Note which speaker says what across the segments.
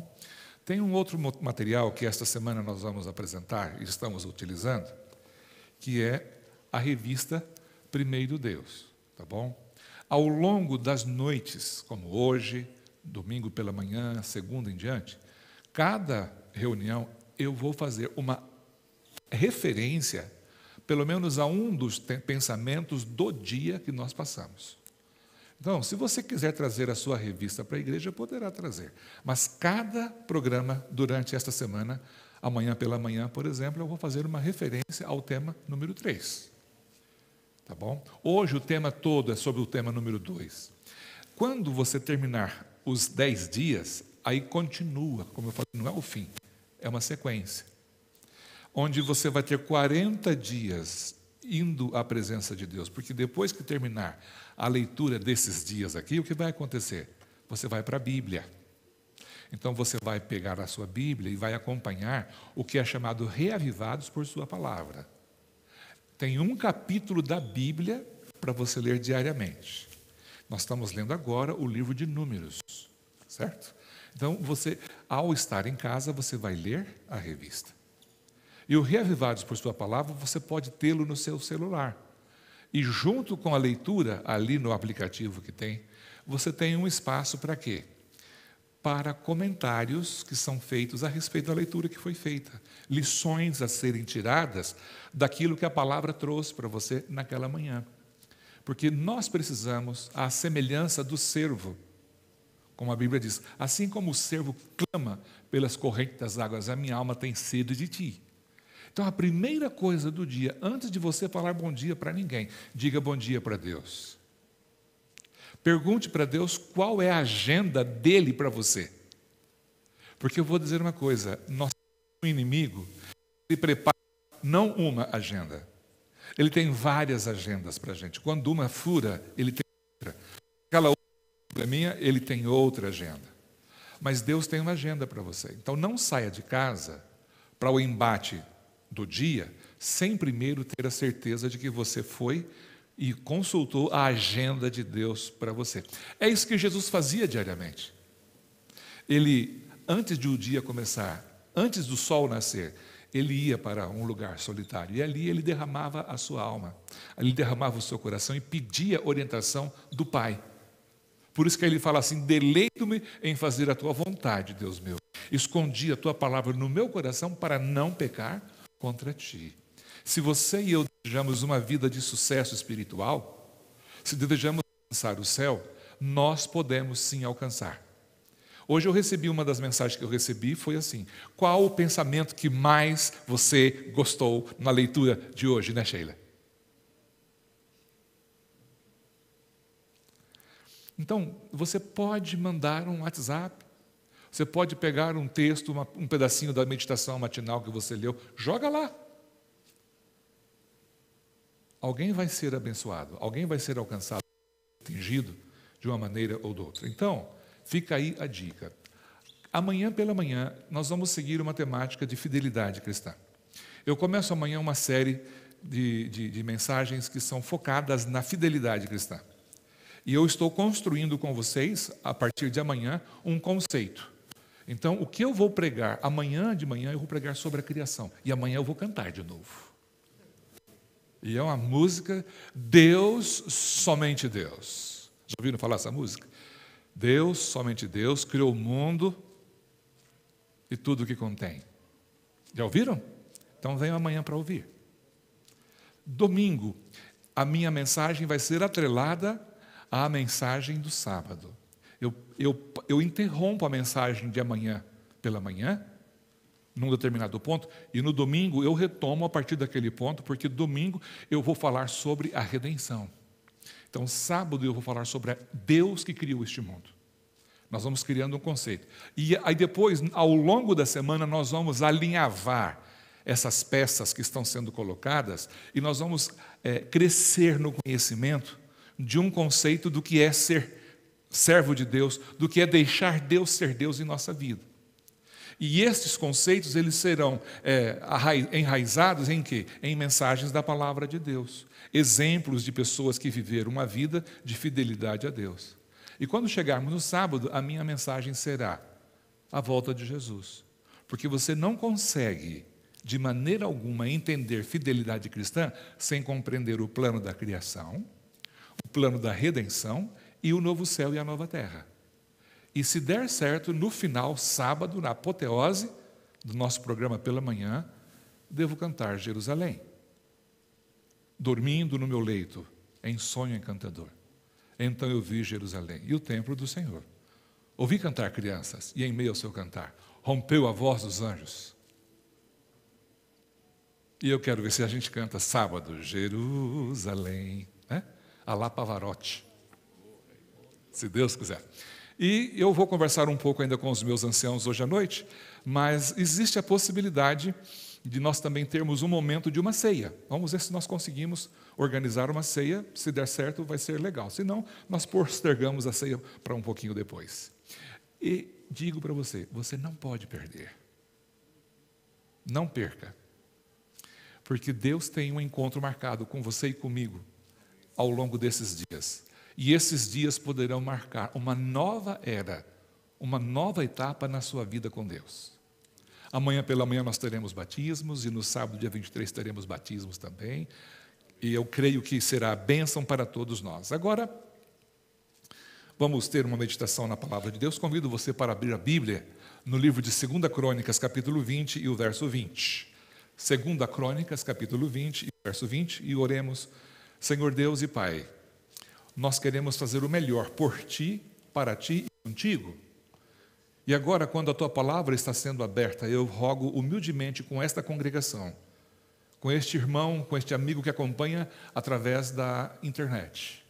Speaker 1: bom? Tem um outro material que esta semana nós vamos apresentar e estamos utilizando, que é a revista Primeiro Deus, tá bom? Ao longo das noites, como hoje, domingo pela manhã, segunda em diante, cada reunião eu vou fazer uma referência, pelo menos a um dos pensamentos do dia que nós passamos. Então, se você quiser trazer a sua revista para a igreja, poderá trazer. Mas cada programa durante esta semana, amanhã pela manhã, por exemplo, eu vou fazer uma referência ao tema número 3. Tá bom? Hoje o tema todo é sobre o tema número 2. Quando você terminar os 10 dias, aí continua, como eu falei, não é o fim, é uma sequência. Onde você vai ter 40 dias indo à presença de Deus, porque depois que terminar a leitura desses dias aqui, o que vai acontecer? Você vai para a Bíblia. Então você vai pegar a sua Bíblia e vai acompanhar o que é chamado Reavivados por Sua Palavra. Tem um capítulo da Bíblia para você ler diariamente. Nós estamos lendo agora o livro de Números, certo? Então você, ao estar em casa, você vai ler a revista. E o Reavivados por Sua Palavra, você pode tê-lo no seu celular. E junto com a leitura, ali no aplicativo que tem, você tem um espaço para quê? Para comentários que são feitos a respeito da leitura que foi feita. Lições a serem tiradas daquilo que a palavra trouxe para você naquela manhã. Porque nós precisamos, à semelhança do servo, como a Bíblia diz, assim como o servo clama pelas correntes das águas, a minha alma tem sede de ti. Então, a primeira coisa do dia, antes de você falar bom dia para ninguém, diga bom dia para Deus. Pergunte para Deus qual é a agenda dele para você. Porque eu vou dizer uma coisa, nosso inimigo, ele prepara não uma agenda. Ele tem várias agendas para a gente. Quando uma fura, ele tem outra. Aquela outra probleminha, ele tem outra agenda. Mas Deus tem uma agenda para você. Então, não saia de casa para o embate do dia, sem primeiro ter a certeza de que você foi e consultou a agenda de Deus para você. É isso que Jesus fazia diariamente. Ele, antes de o dia começar, antes do sol nascer, ele ia para um lugar solitário e ali ele derramava a sua alma, ele derramava o seu coração e pedia orientação do Pai. Por isso que ele fala assim, deleito-me em fazer a tua vontade, Deus meu. Escondi a tua palavra no meu coração para não pecar contra ti. Se você e eu desejamos uma vida de sucesso espiritual, se desejamos alcançar o céu, nós podemos sim alcançar. Hoje eu recebi uma das mensagens que eu recebi, foi assim, qual o pensamento que mais você gostou na leitura de hoje, né, Sheila? Então, você pode mandar um WhatsApp, você pode pegar um texto, um pedacinho da meditação matinal que você leu, joga lá. Alguém vai ser abençoado, alguém vai ser alcançado, atingido de uma maneira ou de outra. Então, fica aí a dica. Amanhã pela manhã, nós vamos seguir uma temática de fidelidade cristã. Eu começo amanhã uma série de mensagens que são focadas na fidelidade cristã. E eu estou construindo com vocês, a partir de amanhã, um conceito. Então, o que eu vou pregar amanhã de manhã, eu vou pregar sobre a criação. E amanhã eu vou cantar de novo. E é uma música, Deus, somente Deus. Já ouviram falar essa música? Deus, somente Deus, criou o mundo e tudo o que contém. Já ouviram? Então venham amanhã para ouvir. Domingo, a minha mensagem vai ser atrelada à mensagem do sábado. Eu interrompo a mensagem de amanhã pela manhã, num determinado ponto, e no domingo eu retomo a partir daquele ponto, porque domingo eu vou falar sobre a redenção. Então, sábado eu vou falar sobre Deus que criou este mundo. Nós vamos criando um conceito. E aí depois, ao longo da semana, nós vamos alinhavar essas peças que estão sendo colocadas e nós vamos crescer no conhecimento de um conceito do que é ser servo de Deus, do que é deixar Deus ser Deus em nossa vida. E estes conceitos, eles serão enraizados em quê? Em mensagens da palavra de Deus. Exemplos de pessoas que viveram uma vida de fidelidade a Deus. E quando chegarmos no sábado, a minha mensagem será a volta de Jesus. Porque você não consegue, de maneira alguma, entender fidelidade cristã sem compreender o plano da criação, o plano da redenção e o novo céu e a nova terra. E se der certo, no final, sábado, na apoteose do nosso programa pela manhã, devo cantar Jerusalém. Dormindo no meu leito, em sonho encantador. Então eu vi Jerusalém e o templo do Senhor. Ouvi cantar crianças, e em meio ao seu cantar, rompeu a voz dos anjos. E eu quero ver se a gente canta sábado, Jerusalém, né? Alá Pavarotti, se Deus quiser. E eu vou conversar um pouco ainda com os meus anciãos hoje à noite, mas existe a possibilidade de nós também termos um momento de uma ceia. Vamos ver se nós conseguimos organizar uma ceia. Se der certo, vai ser legal. Se não, nós postergamos a ceia para um pouquinho depois. E digo para você, você não pode perder. Não perca. Porque Deus tem um encontro marcado com você e comigo ao longo desses dias. E esses dias poderão marcar uma nova era, uma nova etapa na sua vida com Deus. Amanhã pela manhã nós teremos batismos e no sábado, dia 23, teremos batismos também. E eu creio que será bênção para todos nós. Agora, vamos ter uma meditação na Palavra de Deus. Convido você para abrir a Bíblia no livro de 2 Crônicas, capítulo 20 e o verso 20. 2 Crônicas, capítulo 20 e o verso 20. E oremos, Senhor Deus e Pai, nós queremos fazer o melhor por Ti, para Ti e contigo. E agora, quando a Tua Palavra está sendo aberta, eu rogo humildemente com esta congregação, com este irmão, com este amigo que acompanha através da internet,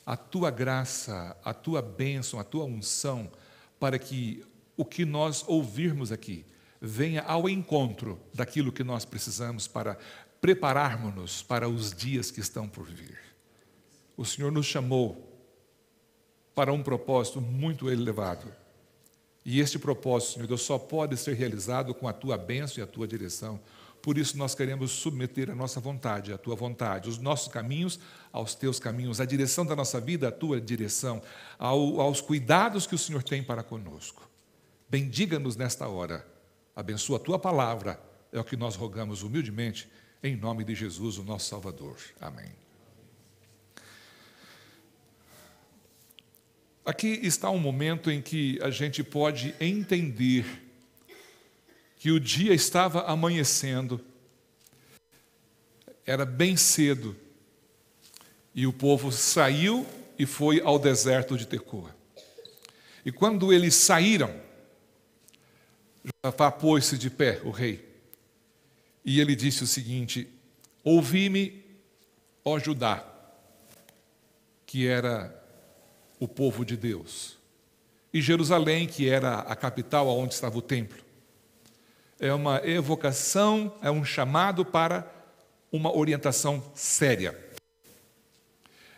Speaker 1: a Tua graça, a Tua bênção, a Tua unção, para que o que nós ouvirmos aqui venha ao encontro daquilo que nós precisamos para prepararmos-nos para os dias que estão por vir. O Senhor nos chamou para um propósito muito elevado. E este propósito, Senhor Deus, só pode ser realizado com a Tua bênção e a Tua direção. Por isso nós queremos submeter a nossa vontade, a Tua vontade, os nossos caminhos aos Teus caminhos, a direção da nossa vida, a Tua direção, aos cuidados que o Senhor tem para conosco. Bendiga-nos nesta hora. Abençoa a Tua palavra. É o que nós rogamos humildemente, em nome de Jesus, o nosso Salvador. Amém. Aqui está um momento em que a gente pode entender que o dia estava amanhecendo, era bem cedo, e o povo saiu e foi ao deserto de Tecoa. E quando eles saíram, Josafá pôs-se de pé, o rei, e ele disse o seguinte: ouvi-me, ó Judá, que era o povo de Deus, e Jerusalém, que era a capital onde estava o templo. É uma evocação, é um chamado para uma orientação séria.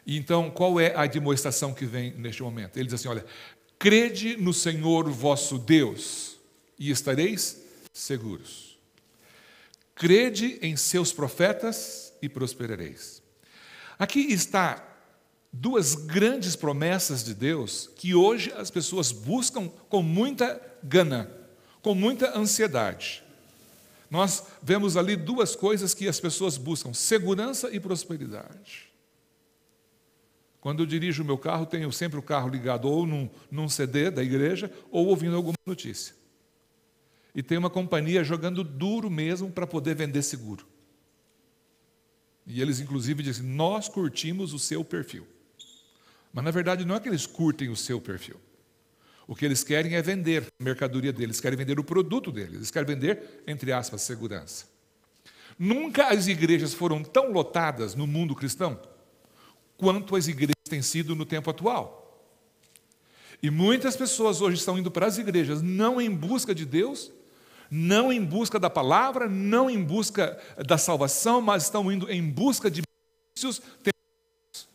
Speaker 1: E então, qual é a demonstração que vem neste momento? Ele diz assim, olha, crede no Senhor vosso Deus, e estareis seguros. Crede em seus profetas e prosperareis. Aqui está duas grandes promessas de Deus que hoje as pessoas buscam com muita gana, com muita ansiedade. Nós vemos ali duas coisas que as pessoas buscam: segurança e prosperidade. Quando eu dirijo o meu carro, tenho sempre o carro ligado ou num CD da igreja ou ouvindo alguma notícia. E tem uma companhia jogando duro mesmo para poder vender seguro. E eles inclusive dizem, nós curtimos o seu perfil. Mas na verdade não é que eles curtem o seu perfil. O que eles querem é vender a mercadoria deles, querem vender o produto deles, eles querem vender, entre aspas, segurança. Nunca as igrejas foram tão lotadas no mundo cristão quanto as igrejas têm sido no tempo atual. E muitas pessoas hoje estão indo para as igrejas não em busca de Deus, não em busca da palavra, não em busca da salvação, mas estão indo em busca de benefícios temporários.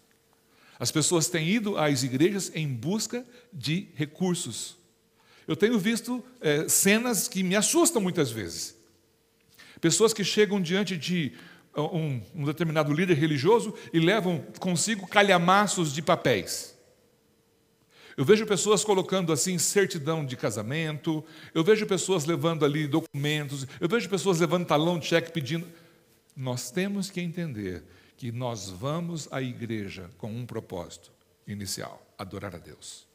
Speaker 1: As pessoas têm ido às igrejas em busca de recursos. Eu tenho visto cenas que me assustam muitas vezes. Pessoas que chegam diante de um determinado líder religioso e levam consigo calhamaços de papéis. Eu vejo pessoas colocando assim certidão de casamento, eu vejo pessoas levando ali documentos, eu vejo pessoas levando talão de cheque pedindo. Nós temos que entender que nós vamos à igreja com um propósito inicial: adorar a Deus.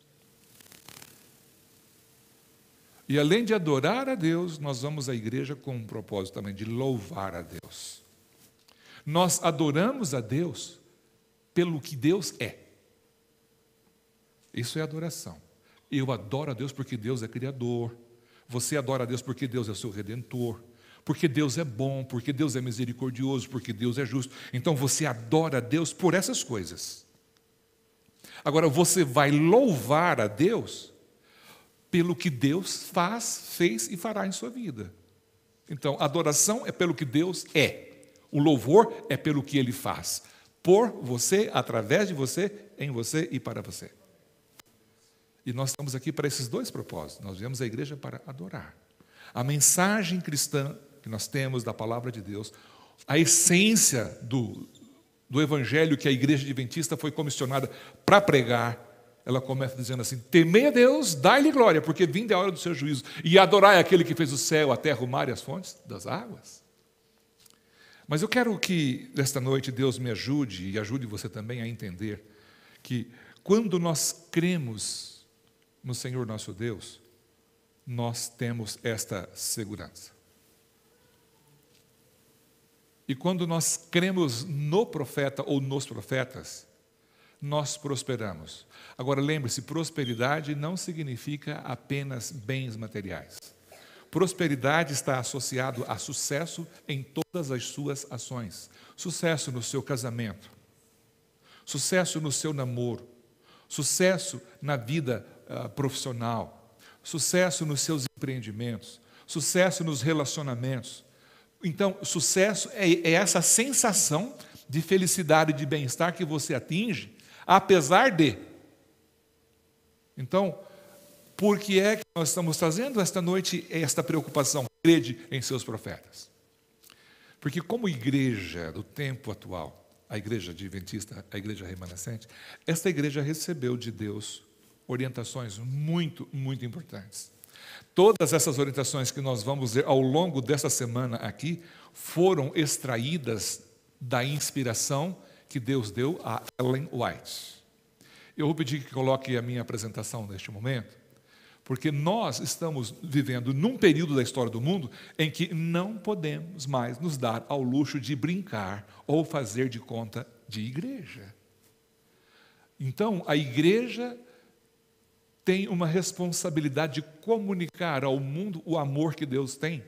Speaker 1: E além de adorar a Deus, nós vamos à igreja com um propósito também de louvar a Deus. Nós adoramos a Deus pelo que Deus é. Isso é adoração. Eu adoro a Deus porque Deus é Criador. Você adora a Deus porque Deus é o seu Redentor. Porque Deus é bom, porque Deus é misericordioso, porque Deus é justo. Então você adora a Deus por essas coisas. Agora você vai louvar a Deus pelo que Deus faz, fez e fará em sua vida. Então, a adoração é pelo que Deus é. O louvor é pelo que Ele faz. Por você, através de você, em você e para você. E nós estamos aqui para esses dois propósitos. Nós viemos à igreja para adorar. A mensagem cristã que nós temos da palavra de Deus, a essência do evangelho que a igreja adventista foi comissionada para pregar, ela começa dizendo assim: temei a Deus, dai-lhe glória, porque vinda é a hora do seu juízo, e adorai aquele que fez o céu, a terra, o mar e as fontes das águas. Mas eu quero que nesta noite Deus me ajude, e ajude você também a entender que quando nós cremos no Senhor nosso Deus, nós temos esta segurança. E quando nós cremos no profeta ou nos profetas, nós prosperamos. Agora lembre-se, prosperidade não significa apenas bens materiais. Prosperidade está associado a sucesso em todas as suas ações. Sucesso no seu casamento, sucesso no seu namoro, sucesso na vida profissional, sucesso nos seus empreendimentos, sucesso nos relacionamentos. Então, sucesso é essa sensação de felicidade e de bem-estar que você atinge, apesar de. Então, por que é que nós estamos trazendo esta noite esta preocupação? Crede em seus profetas. Porque como igreja do tempo atual, a igreja adventista, a igreja remanescente, esta igreja recebeu de Deus orientações muito, muito importantes. Todas essas orientações que nós vamos ver ao longo dessa semana aqui foram extraídas da inspiração que Deus deu a Ellen White. Eu vou pedir que coloque a minha apresentação neste momento, porque nós estamos vivendo num período da história do mundo em que não podemos mais nos dar ao luxo de brincar ou fazer de conta de igreja. Então, a igreja tem uma responsabilidade de comunicar ao mundo o amor que Deus tem.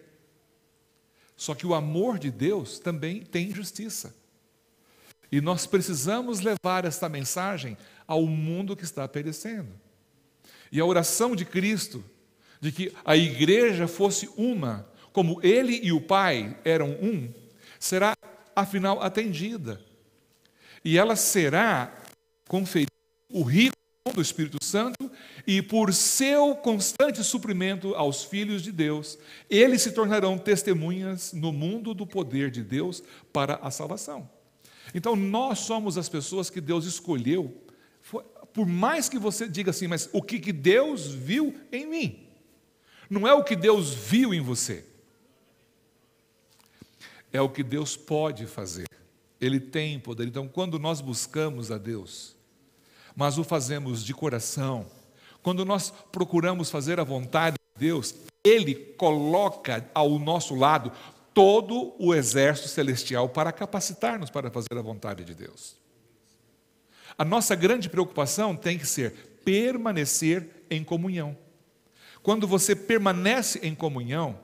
Speaker 1: Só que o amor de Deus também tem justiça. E nós precisamos levar esta mensagem ao mundo que está perecendo. E a oração de Cristo, de que a igreja fosse uma, como Ele e o Pai eram um, será, afinal, atendida. E ela será conferida o rico do Espírito Santo, e por seu constante suprimento aos filhos de Deus, eles se tornarão testemunhas no mundo do poder de Deus para a salvação. Então, nós somos as pessoas que Deus escolheu, por mais que você diga assim, mas o que Deus viu em mim? Não é o que Deus viu em você. É o que Deus pode fazer. Ele tem poder. Então, quando nós buscamos a Deus, mas o fazemos de coração, quando nós procuramos fazer a vontade de Deus, Ele coloca ao nosso lado todo o exército celestial para capacitar-nos para fazer a vontade de Deus. A nossa grande preocupação tem que ser permanecer em comunhão. Quando você permanece em comunhão,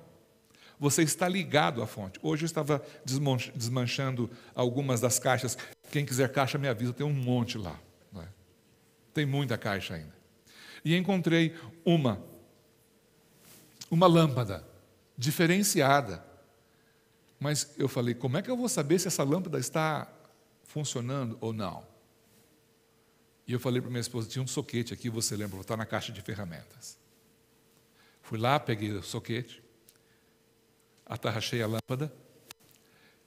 Speaker 1: você está ligado à fonte. Hoje eu estava desmanchando algumas das caixas. Quem quiser caixa, me avisa, tem um monte lá. Tem muita caixa ainda. E encontrei uma lâmpada diferenciada. Mas eu falei, como é que eu vou saber se essa lâmpada está funcionando ou não? E eu falei para minha esposa, tinha um soquete aqui, você lembra, está na caixa de ferramentas. Fui lá, peguei o soquete, atarrachei a lâmpada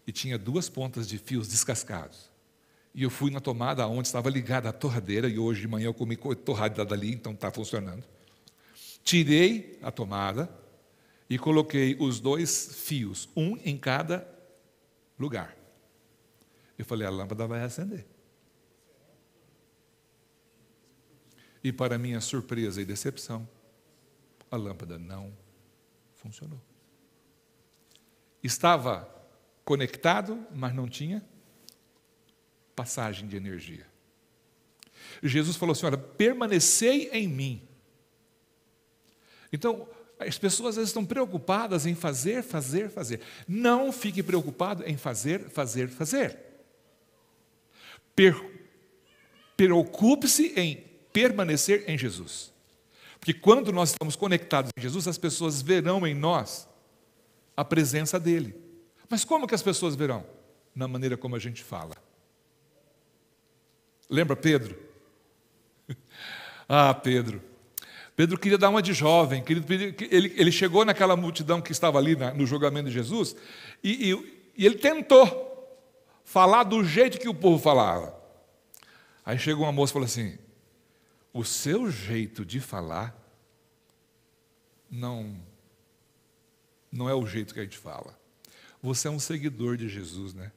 Speaker 1: e tinha 2 pontas de fios descascados. E eu fui na tomada onde estava ligada a torradeira, e hoje de manhã eu comi torrada dali, então está funcionando. Tirei a tomada e coloquei os 2 fios, um em cada lugar. Eu falei, a lâmpada vai acender. E para minha surpresa e decepção, a lâmpada não funcionou. Estava conectado, mas não tinha passagem de energia. Jesus falou assim, olha, permanecei em mim. Então, as pessoas às vezes estão preocupadas em fazer. Não fique preocupado em fazer. Preocupe-se em permanecer em Jesus. Porque quando nós estamos conectados em Jesus, as pessoas verão em nós a presença dele. Mas como que as pessoas verão? Na maneira como a gente fala. Lembra Pedro? Pedro. Pedro queria dar uma de jovem. Ele chegou naquela multidão que estava ali no julgamento de Jesus e ele tentou falar do jeito que o povo falava. Aí chegou uma moça e falou assim, o seu jeito de falar não é o jeito que a gente fala. Você é um seguidor de Jesus, né?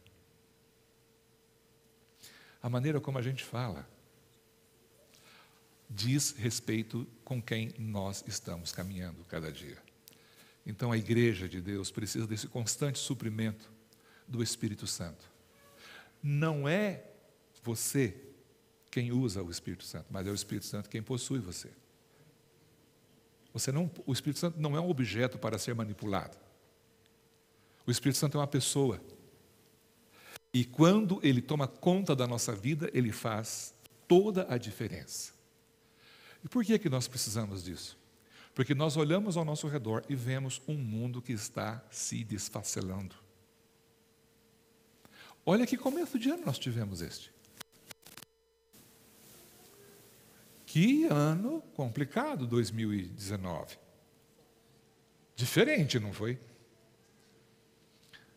Speaker 1: A maneira como a gente fala diz respeito com quem nós estamos caminhando cada dia. Então a igreja de Deus precisa desse constante suprimento do Espírito Santo. Não é você quem usa o Espírito Santo, mas é o Espírito Santo quem possui você. O Espírito Santo não é um objeto para ser manipulado. O Espírito Santo é uma pessoa. E quando ele toma conta da nossa vida, ele faz toda a diferença. E por que nós precisamos disso? Porque nós olhamos ao nosso redor e vemos um mundo que está se desfacelando. Olha que começo de ano nós tivemos este. Que ano complicado, 2019. Diferente, não foi?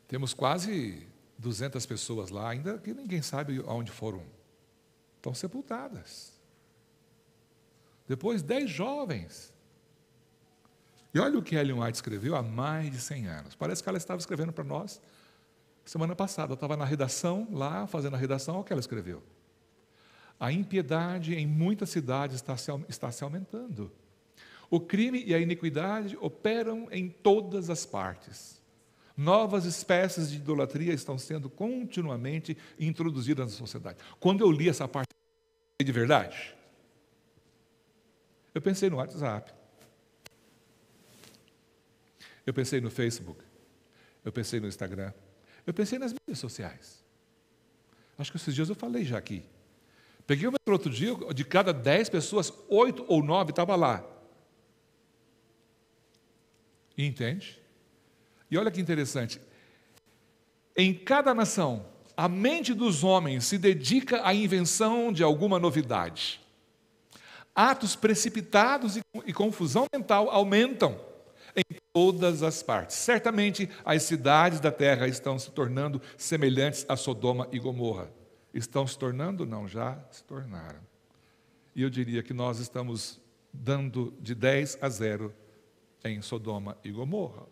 Speaker 1: Temos quase 200 pessoas lá, ainda que ninguém sabe aonde foram. Estão sepultadas. Depois, 10 jovens. E olha o que Ellen White escreveu há mais de 100 anos. Parece que ela estava escrevendo para nós semana passada. Eu estava na redação, lá, fazendo a redação, olha o que ela escreveu. A impiedade em muitas cidades está se aumentando. O crime e a iniquidade operam em todas as partes. Novas espécies de idolatria estão sendo continuamente introduzidas na sociedade. Quando eu li essa parte de verdade, eu pensei no WhatsApp. Eu pensei no Facebook. Eu pensei no Instagram. Eu pensei nas mídias sociais. Acho que esses dias eu falei já aqui. Peguei o metrô outro dia, de cada 10 pessoas, 8 ou 9 estavam lá. Entende? E olha que interessante. Em cada nação, a mente dos homens se dedica à invenção de alguma novidade. Atos precipitados e confusão mental aumentam em todas as partes. Certamente as cidades da terra estão se tornando semelhantes a Sodoma e Gomorra. Estão se tornando? Não, já se tornaram. E eu diria que nós estamos dando de 10-0 em Sodoma e Gomorra.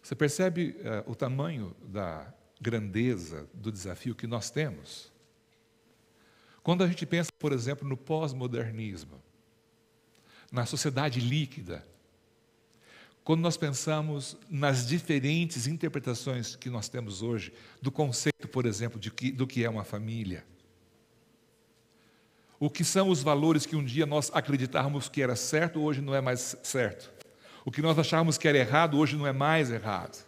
Speaker 1: Você percebe o tamanho da grandeza do desafio que nós temos? Quando a gente pensa, por exemplo, no pós-modernismo, na sociedade líquida, quando nós pensamos nas diferentes interpretações que nós temos hoje, do conceito, por exemplo, do que é uma família, o que são os valores que um dia nós acreditávamos que era certo, hoje não é mais certo. O que nós achávamos que era errado, hoje não é mais errado.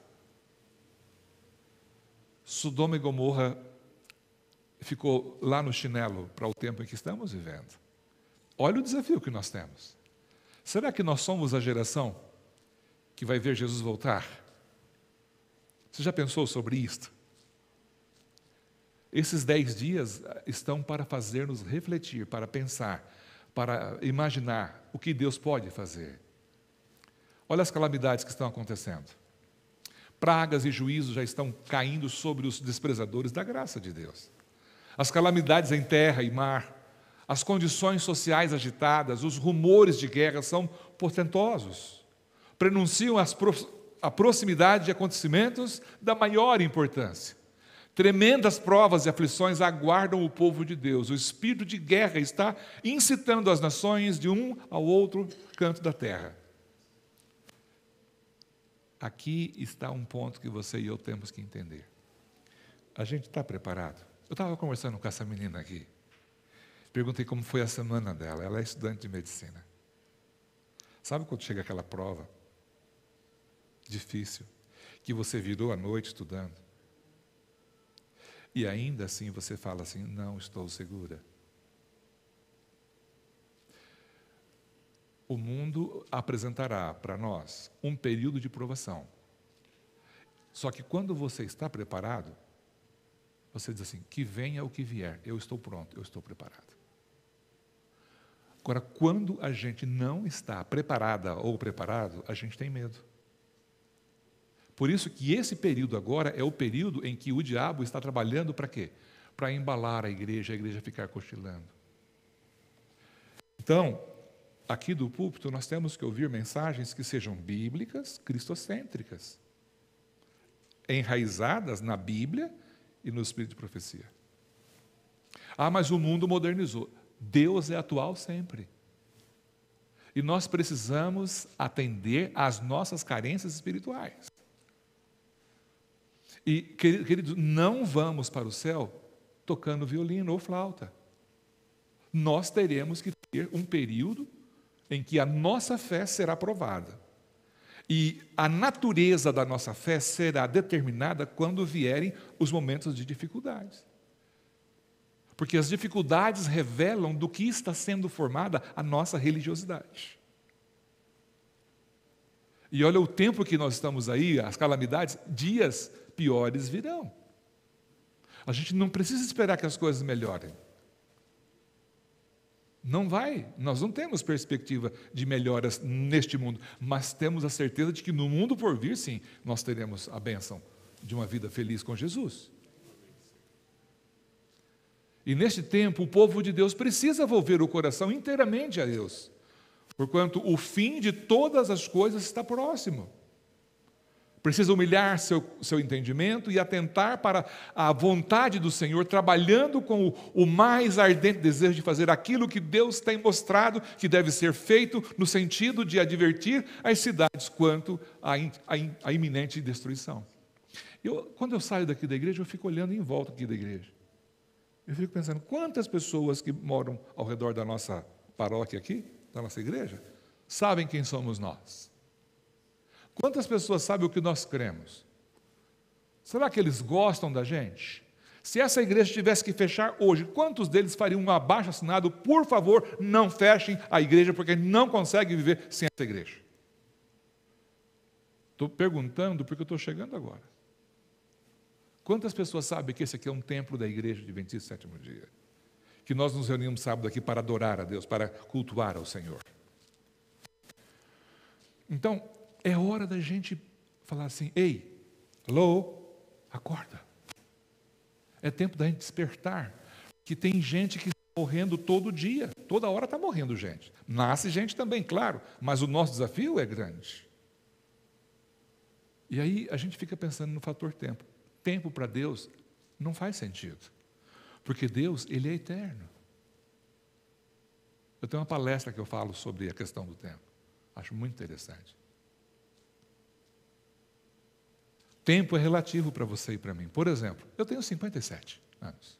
Speaker 1: Sodoma e Gomorra ficou lá no chinelo para o tempo em que estamos vivendo. Olha o desafio que nós temos. Será que nós somos a geração que vai ver Jesus voltar? Você já pensou sobre isto? Esses 10 dias estão para fazer-nos refletir, para pensar, para imaginar o que Deus pode fazer. Olha as calamidades que estão acontecendo. Pragas e juízos já estão caindo sobre os desprezadores da graça de Deus. As calamidades em terra e mar, as condições sociais agitadas, os rumores de guerra são portentosos. Prenunciam a proximidade de acontecimentos da maior importância. Tremendas provas e aflições aguardam o povo de Deus. O espírito de guerra está incitando as nações de um ao outro canto da terra. Aqui está um ponto que você e eu temos que entender. A gente está preparado? Eu estava conversando com essa menina aqui. Perguntei como foi a semana dela. Ela é estudante de medicina. Sabe quando chega aquela prova difícil, que você virou a noite estudando? E ainda assim você fala assim, não estou segura. O mundo apresentará para nós um período de provação. Só que quando você está preparado, você diz assim, que venha o que vier, eu estou pronto, eu estou preparado. Agora, quando a gente não está preparada ou preparado, a gente tem medo. Por isso que esse período agora é o período em que o diabo está trabalhando para quê? Para embalar a igreja ficar cochilando. Então, aqui do púlpito, nós temos que ouvir mensagens que sejam bíblicas, cristocêntricas, enraizadas na Bíblia e no espírito de profecia. Ah, mas o mundo modernizou. Deus é atual sempre. E nós precisamos atender às nossas carências espirituais. E, queridos, não vamos para o céu tocando violino ou flauta. Nós teremos que ter um período em que a nossa fé será provada. E a natureza da nossa fé será determinada quando vierem os momentos de dificuldades. Porque as dificuldades revelam do que está sendo formada a nossa religiosidade. E olha o tempo que nós estamos aí, as calamidades, dias piores virão. A gente não precisa esperar que as coisas melhorem. Não vai, nós não temos perspectiva de melhoras neste mundo, mas temos a certeza de que no mundo por vir, sim, nós teremos a bênção de uma vida feliz com Jesus. E neste tempo, o povo de Deus precisa volver o coração inteiramente a Deus, porquanto o fim de todas as coisas está próximo. Precisa humilhar seu entendimento e atentar para a vontade do Senhor, trabalhando com o mais ardente desejo de fazer aquilo que Deus tem mostrado que deve ser feito, no sentido de advertir as cidades quanto à iminente destruição. Quando eu saio daqui da igreja, eu fico olhando em volta aqui da igreja. Eu fico pensando, quantas pessoas que moram ao redor da nossa paróquia aqui, da nossa igreja, sabem quem somos nós? Quantas pessoas sabem o que nós cremos? Será que eles gostam da gente? Se essa igreja tivesse que fechar hoje, quantos deles fariam um abaixo-assinado? Por favor, não fechem a igreja, porque não conseguem viver sem essa igreja. Estou perguntando porque eu estou chegando agora. Quantas pessoas sabem que esse aqui é um templo da igreja de Adventista Sétimo Dia? Que nós nos reunimos sábado aqui para adorar a Deus, para cultuar ao Senhor. Então, é hora da gente falar assim, ei, alô, acorda. É tempo da gente despertar, que tem gente que está morrendo todo dia, toda hora está morrendo gente. Nasce gente também, claro, mas o nosso desafio é grande. E aí a gente fica pensando no fator tempo. Tempo para Deus não faz sentido, porque Deus, Ele é eterno. Eu tenho uma palestra que eu falo sobre a questão do tempo, acho muito interessante. Tempo é relativo para você e para mim. Por exemplo, eu tenho 57 anos.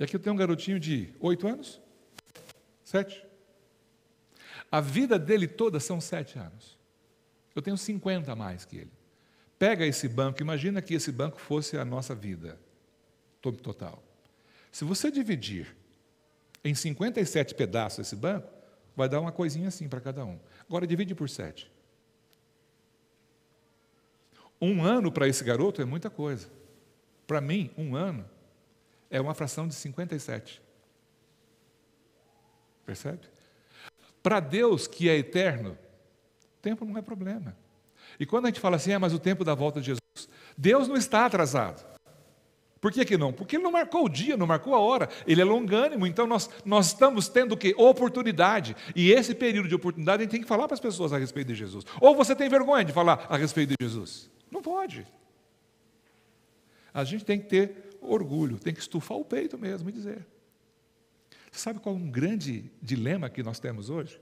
Speaker 1: E aqui eu tenho um garotinho de 8 anos? 7? A vida dele toda são 7 anos. Eu tenho 50 a mais que ele. Pega esse banco, imagina que esse banco fosse a nossa vida total. Se você dividir em 57 pedaços esse banco, vai dar uma coisinha assim para cada um. Agora divide por 7. Um ano para esse garoto é muita coisa. Para mim, um ano é uma fração de 57. Percebe? Para Deus, que é eterno, tempo não é problema. E quando a gente fala assim, mas o tempo da volta de Jesus, Deus não está atrasado. Por que não? Porque Ele não marcou o dia, não marcou a hora. Ele é longânimo, então nós estamos tendo o quê? Oportunidade. E esse período de oportunidade a gente tem que falar para as pessoas a respeito de Jesus. Ou você tem vergonha de falar a respeito de Jesus? Não pode. A gente tem que ter orgulho, tem que estufar o peito mesmo e dizer. Você sabe qual é um grande dilema que nós temos hoje?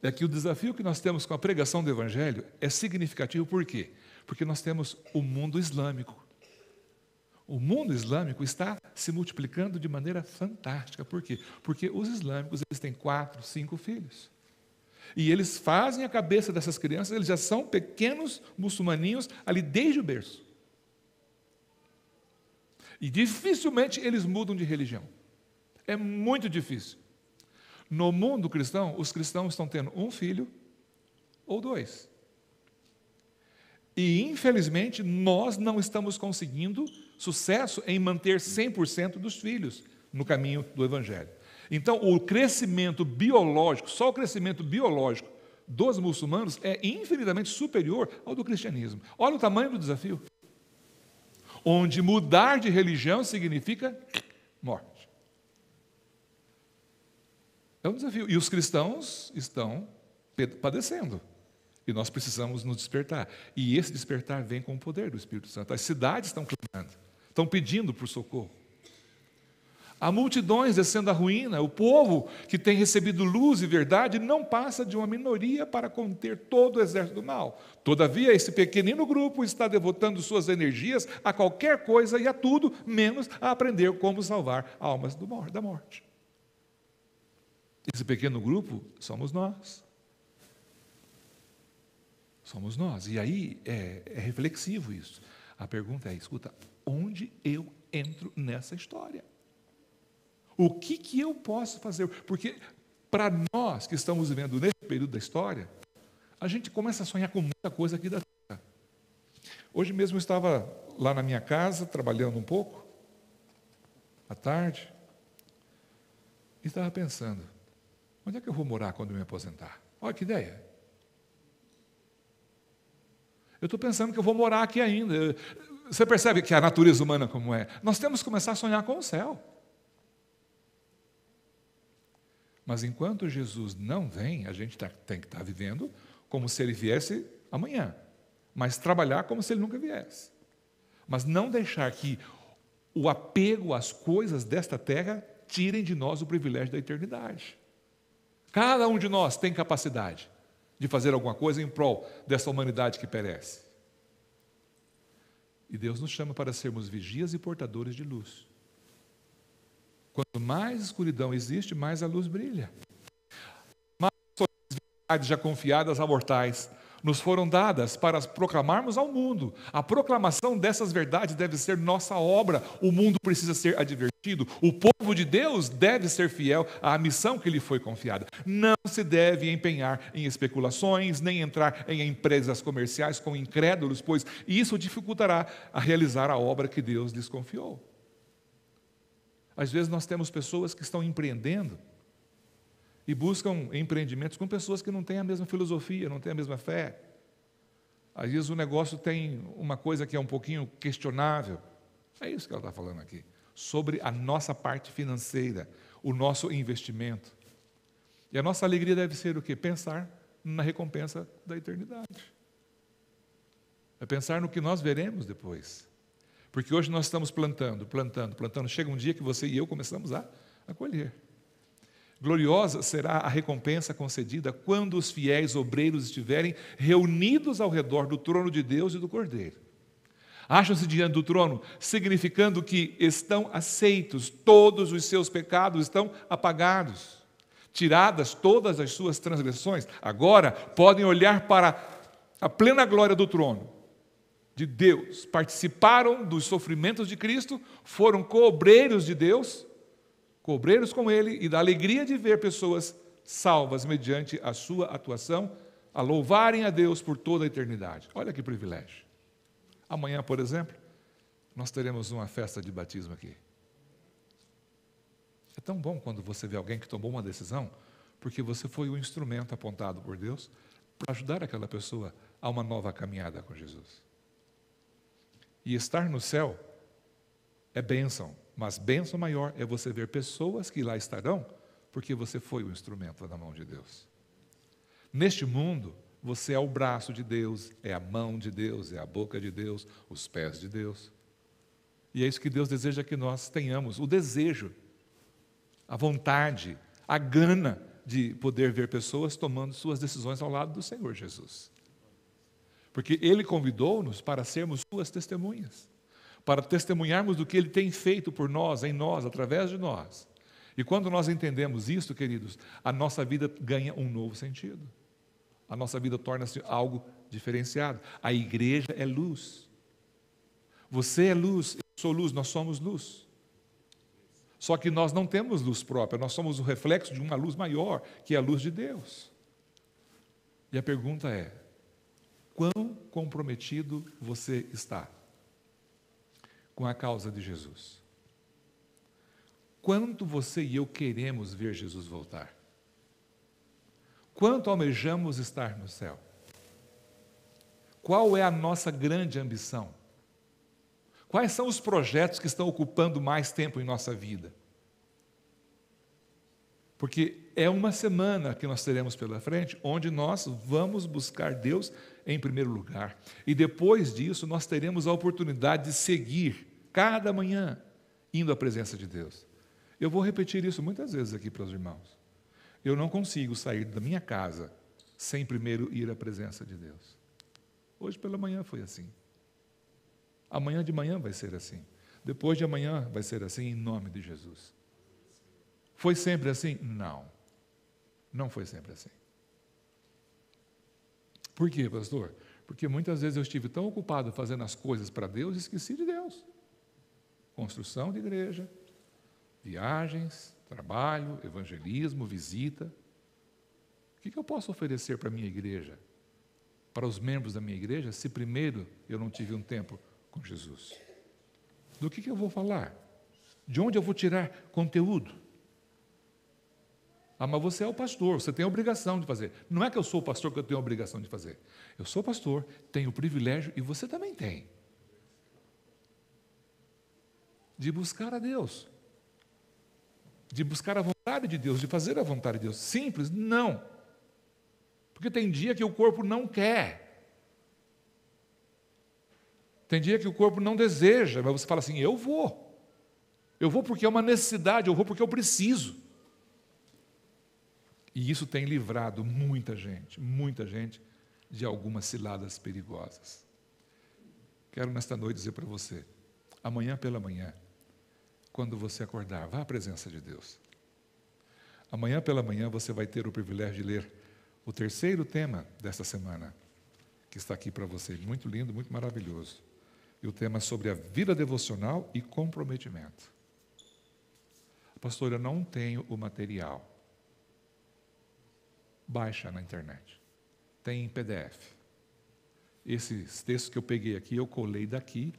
Speaker 1: É que o desafio que nós temos com a pregação do Evangelho é significativo, por quê? Porque nós temos o mundo islâmico. O mundo islâmico está se multiplicando de maneira fantástica. Por quê? Porque os islâmicos eles têm 4, 5 filhos. E eles fazem a cabeça dessas crianças, eles já são pequenos muçulmaninhos ali desde o berço. E dificilmente eles mudam de religião. É muito difícil. No mundo cristão, os cristãos estão tendo um filho ou 2. E, infelizmente, nós não estamos conseguindo sucesso em manter 100% dos filhos no caminho do Evangelho. Então, o crescimento biológico, só o crescimento biológico dos muçulmanos é infinitamente superior ao do cristianismo. Olha o tamanho do desafio. Onde mudar de religião significa morte. É um desafio. E os cristãos estão padecendo. E nós precisamos nos despertar. E esse despertar vem com o poder do Espírito Santo. As cidades estão clamando, estão pedindo por socorro. Há multidões descendo a ruína. O povo que tem recebido luz e verdade não passa de uma minoria para conter todo o exército do mal. Todavia, esse pequenino grupo está devotando suas energias a qualquer coisa e a tudo, menos a aprender como salvar almas da morte. Esse pequeno grupo somos nós. Somos nós. E aí é reflexivo isso. A pergunta é, escuta, onde eu entro nessa história? O que eu posso fazer? Porque para nós que estamos vivendo nesse período da história, a gente começa a sonhar com muita coisa aqui da terra. Hoje mesmo eu estava lá na minha casa, trabalhando um pouco, à tarde, e estava pensando, onde é que eu vou morar quando eu me aposentar? Olha que ideia. Eu estou pensando que eu vou morar aqui ainda. Você percebe que a natureza humana como é? Nós temos que começar a sonhar com o céu. Mas enquanto Jesus não vem, a gente tem que estar vivendo como se Ele viesse amanhã. Mas trabalhar como se Ele nunca viesse. Mas não deixar que o apego às coisas desta terra tirem de nós o privilégio da eternidade. Cada um de nós tem capacidade de fazer alguma coisa em prol dessa humanidade que perece. E Deus nos chama para sermos vigias e portadores de luz. Quanto mais escuridão existe, mais a luz brilha. Mais verdades já confiadas a mortais nos foram dadas para proclamarmos ao mundo. A proclamação dessas verdades deve ser nossa obra. O mundo precisa ser advertido. O povo de Deus deve ser fiel à missão que lhe foi confiada. Não se deve empenhar em especulações, nem entrar em empresas comerciais com incrédulos, pois isso dificultará a realizar a obra que Deus lhes confiou. Às vezes nós temos pessoas que estão empreendendo e buscam empreendimentos com pessoas que não têm a mesma filosofia, não têm a mesma fé. Às vezes o negócio tem uma coisa que é um pouquinho questionável. É isso que ela está falando aqui. Sobre a nossa parte financeira, o nosso investimento. E a nossa alegria deve ser o quê? Pensar na recompensa da eternidade. É pensar no que nós veremos depois. Porque hoje nós estamos plantando. Chega um dia que você e eu começamos a colher. Gloriosa será a recompensa concedida quando os fiéis obreiros estiverem reunidos ao redor do trono de Deus e do Cordeiro. Acham-se diante do trono, significando que estão aceitos, todos os seus pecados estão apagados, tiradas todas as suas transgressões. Agora podem olhar para a plena glória do trono de Deus, participaram dos sofrimentos de Cristo, foram co-obreiros de Deus, co-obreiros com Ele, e da alegria de ver pessoas salvas mediante a sua atuação, a louvarem a Deus por toda a eternidade. Olha que privilégio. Amanhã, por exemplo, nós teremos uma festa de batismo aqui. É tão bom quando você vê alguém que tomou uma decisão, Porque você foi o instrumento apontado por Deus para ajudar aquela pessoa a uma nova caminhada com Jesus. E estar no céu é bênção, mas bênção maior é você ver pessoas que lá estarão, porque você foi o instrumento na mão de Deus. Neste mundo, você é o braço de Deus, é a mão de Deus, é a boca de Deus, os pés de Deus. E é isso que Deus deseja que nós tenhamos, o desejo, a vontade, a gana de poder ver pessoas tomando suas decisões ao lado do Senhor Jesus. Porque Ele convidou-nos para sermos suas testemunhas, para testemunharmos do que Ele tem feito por nós, em nós, através de nós. E quando nós entendemos isso, queridos, a nossa vida ganha um novo sentido. A nossa vida torna-se algo diferenciado. A igreja é luz. Você é luz, eu sou luz, nós somos luz. Só que nós não temos luz própria, nós somos o reflexo de uma luz maior, que é a luz de Deus. E a pergunta é: quão comprometido você está com a causa de Jesus? Quanto você e eu queremos ver Jesus voltar? Quanto almejamos estar no céu? Qual é a nossa grande ambição? Quais são os projetos que estão ocupando mais tempo em nossa vida? Porque é uma semana que nós teremos pela frente, onde nós vamos buscar Deus em primeiro lugar. E depois disso, nós teremos a oportunidade de seguir, cada manhã, indo à presença de Deus. Eu vou repetir isso muitas vezes aqui para os irmãos. Eu não consigo sair da minha casa sem primeiro ir à presença de Deus. Hoje pela manhã foi assim. Amanhã de manhã vai ser assim. Depois de amanhã vai ser assim, em nome de Jesus. Foi sempre assim? Não. Não foi sempre assim. Por quê, pastor? Porque muitas vezes eu estive tão ocupado fazendo as coisas para Deus e esqueci de Deus. Construção de igreja, viagens, trabalho, evangelismo, visita. O que eu posso oferecer para a minha igreja, para os membros da minha igreja, se primeiro eu não tive um tempo com Jesus? Do que eu vou falar? De onde eu vou tirar conteúdo? Ah, mas você é o pastor, você tem a obrigação de fazer. Não é que eu sou o pastor que eu tenho a obrigação de fazer. Eu sou pastor, tenho o privilégio, e você também tem, de buscar a Deus, de buscar a vontade de Deus, de fazer a vontade de Deus. Simples? Não. Porque tem dia que o corpo não quer. Tem dia que o corpo não deseja, mas você fala assim: eu vou. Eu vou porque é uma necessidade, eu vou porque eu preciso. E isso tem livrado muita gente de algumas ciladas perigosas. Quero nesta noite dizer para você, amanhã pela manhã, quando você acordar, vá à presença de Deus. Amanhã pela manhã você vai ter o privilégio de ler o terceiro tema desta semana, que está aqui para você, muito lindo, muito maravilhoso. E o tema é sobre a vida devocional e comprometimento. Pastor, eu não tenho o material. Baixa na internet. Tem em PDF. Esses textos que eu peguei aqui, eu colei daqui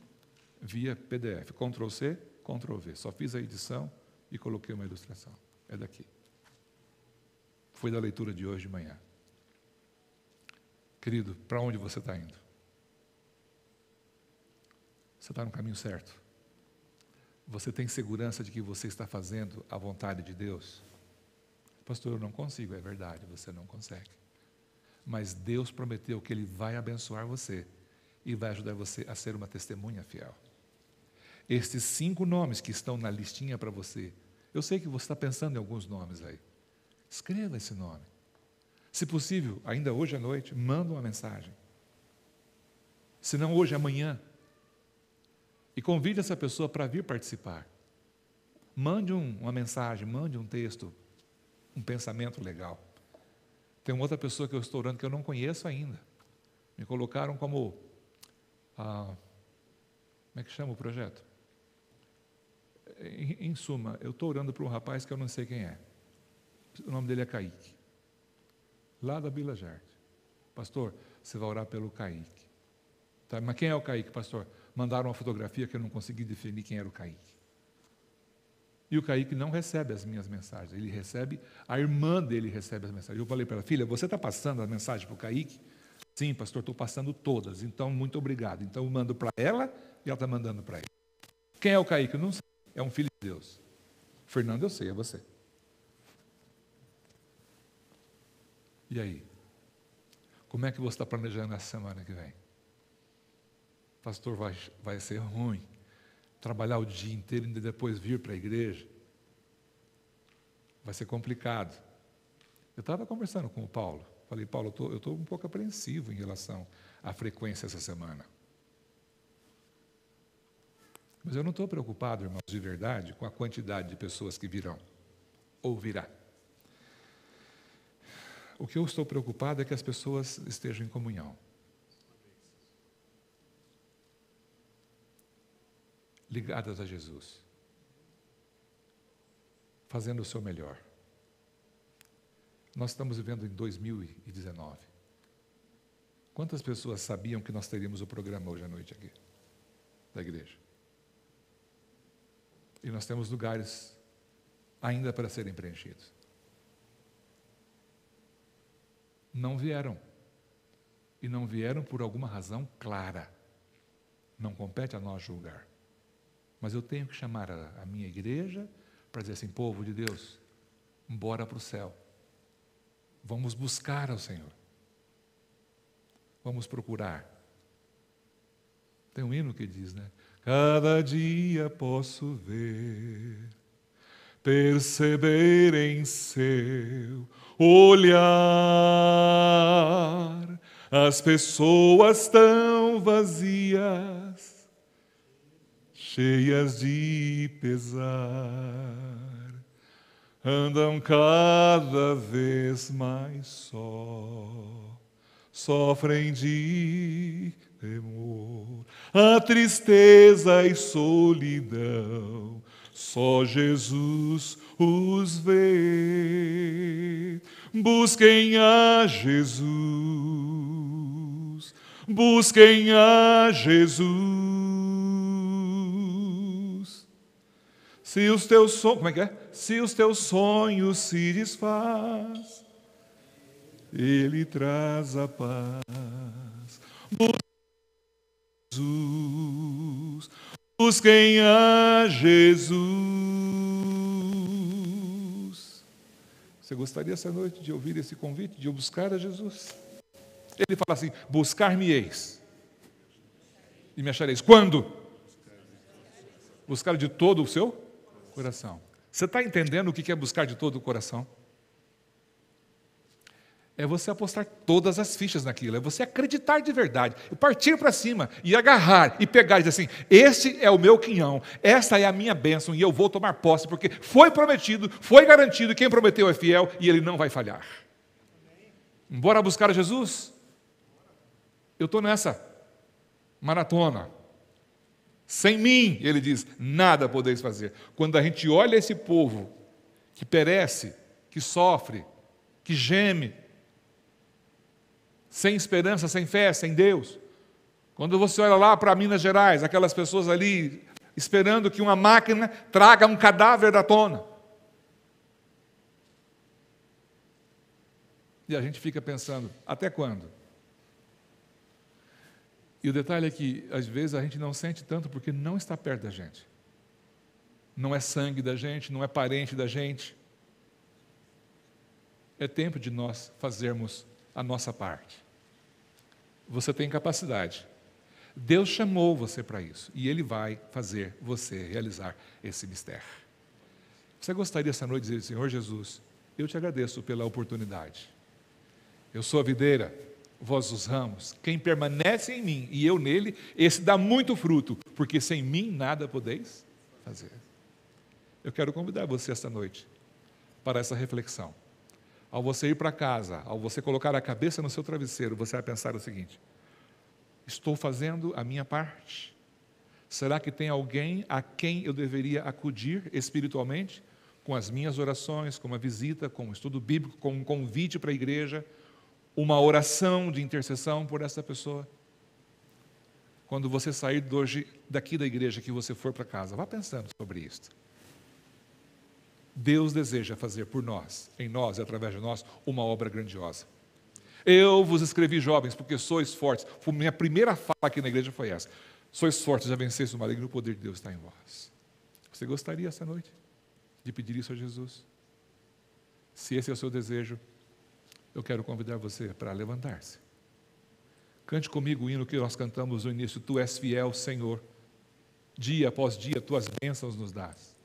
Speaker 1: via PDF. Ctrl+C, Ctrl+V. Só fiz a edição e coloquei uma ilustração. É daqui. Foi da leitura de hoje de manhã. Querido, para onde você está indo? Você está no caminho certo? Você tem segurança de que você está fazendo a vontade de Deus? Pastor, eu não consigo. É verdade, você não consegue. Mas Deus prometeu que Ele vai abençoar você e vai ajudar você a ser uma testemunha fiel. Estes 5 nomes que estão na listinha para você, eu sei que você está pensando em alguns nomes aí. Escreva esse nome. Se possível, ainda hoje à noite, manda uma mensagem. Se não hoje, amanhã. E convide essa pessoa para vir participar. Mande uma mensagem, mande um texto, um pensamento legal. Tem uma outra pessoa que eu estou orando que eu não conheço ainda. Me colocaram como... como é que chama o projeto? Em suma, eu estou orando para um rapaz que eu não sei quem é. O nome dele é Kaique. Lá da Vila Jarte. Pastor, você vai orar pelo Kaique. Tá, mas quem é o Kaique, pastor? Mandaram uma fotografia que eu não consegui definir quem era o Kaique. E o Kaique não recebe as minhas mensagens, ele recebe, a irmã dele recebe as mensagens. Eu falei para ela, filha, você está passando a mensagem para o Kaique? Sim, pastor, estou passando todas, então muito obrigado. Então eu mando para ela e ela está mandando para ele. Quem é o Kaique? Eu não sei, é um filho de Deus. Fernando, eu sei, é você. E aí? Como é que você está planejando essa semana que vem? Pastor, vai ser ruim. Trabalhar o dia inteiro e depois vir para a igreja. Vai ser complicado. Eu estava conversando com o Paulo. Falei, Paulo, eu estou um pouco apreensivo em relação à frequência essa semana. Mas eu não estou preocupado, irmãos, de verdade, com a quantidade de pessoas que virão ou virá. O que eu estou preocupado é que as pessoas estejam em comunhão. Ligadas a Jesus. Fazendo o seu melhor. Nós estamos vivendo em 2019. Quantas pessoas sabiam que nós teríamos o programa hoje à noite aqui, da igreja? E nós temos lugares ainda para serem preenchidos. Não vieram. E não vieram por alguma razão clara. Não compete a nós julgar. Mas eu tenho que chamar a minha igreja para dizer assim, povo de Deus, bora para o céu. Vamos buscar ao Senhor. Vamos procurar. Tem um hino que diz, né? Cada dia posso ver, perceber em seu olhar as pessoas tão vazias, cheias de pesar, andam cada vez mais só, sofrem de temor, a tristeza e solidão, só Jesus os vê. Busquem a Jesus, busquem a Jesus. Se os teus sonhos, como é que é? Se os teus sonhos se desfaz, Ele traz a paz. Jesus, busquem a Jesus. Você gostaria essa noite de ouvir esse convite, de buscar a Jesus? Ele fala assim, buscar-me-eis e me achareis. Quando? Buscar de todo o seu coração. Você está entendendo o que é buscar de todo o coração? É você apostar todas as fichas naquilo, é você acreditar de verdade, e partir para cima, e agarrar, e pegar e dizer assim, este é o meu quinhão, esta é a minha bênção, e eu vou tomar posse, porque foi prometido, foi garantido, quem prometeu é fiel, e ele não vai falhar. Bora buscar Jesus? Eu estou nessa maratona. Sem mim, ele diz, nada podeis fazer. Quando a gente olha esse povo, que perece, que sofre, que geme, sem esperança, sem fé, sem Deus. Quando você olha lá para Minas Gerais, aquelas pessoas ali esperando que uma máquina traga um cadáver da tona. E a gente fica pensando, até quando? E o detalhe é que, às vezes, a gente não sente tanto porque não está perto da gente. Não é sangue da gente, não é parente da gente. É tempo de nós fazermos a nossa parte. Você tem capacidade. Deus chamou você para isso. E Ele vai fazer você realizar esse mistério. Você gostaria essa noite de dizer, Senhor Jesus, eu te agradeço pela oportunidade. Eu sou a videira, vós os ramos. Quem permanece em mim e eu nele, esse dá muito fruto, porque sem mim nada podeis fazer. Eu quero convidar você esta noite para essa reflexão. Ao você ir para casa, ao você colocar a cabeça no seu travesseiro, você vai pensar o seguinte, estou fazendo a minha parte? Será que tem alguém a quem eu deveria acudir espiritualmente? Com as minhas orações, com uma visita, com um estudo bíblico, com um convite para a igreja, uma oração de intercessão por essa pessoa? Quando você sair hoje daqui da igreja, que você for para casa, vá pensando sobre isso. Deus deseja fazer por nós, em nós e através de nós, uma obra grandiosa. Eu vos escrevi, jovens, porque sois fortes. Minha primeira fala aqui na igreja foi essa. Sois fortes, já venceis o maligno, o poder de Deus está em vós. Você gostaria essa noite de pedir isso a Jesus? Se esse é o seu desejo, eu quero convidar você para levantar-se. Cante comigo o hino que nós cantamos no início. Tu és fiel, Senhor. Dia após dia, tuas bênçãos nos dás.